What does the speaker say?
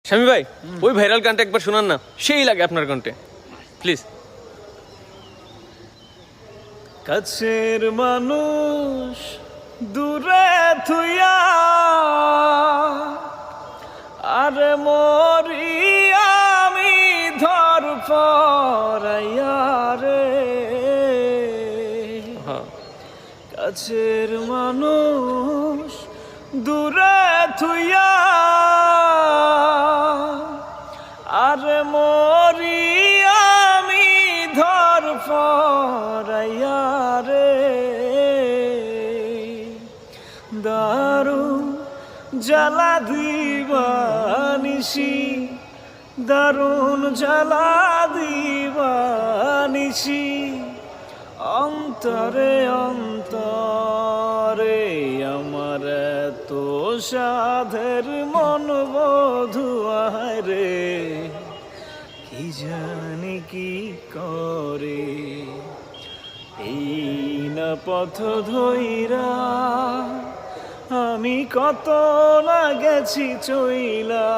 শামী ভাই ওই ভাইরাল গানটা একবার শোনান না, সেই লাগে আপনার কণ্ঠে প্লিজ। কাছের মানুষ দূরে থুইয়া আরে মরি আমি ধর পরাইয়া রে, কাছের মানুষ দূরে থুইয়া আরে মরি আমি ধর পরাইয়া রে, দারুণ জ্বালা দিবানিসি, দারুণ জ্বালা দিবানিসি, অন্তরে অন্তরে আমার তো সাধের মন বধুয়ায় রে, কি জানি কি করে এই না পথ ধইরা আমি কত না গেছি চইলা।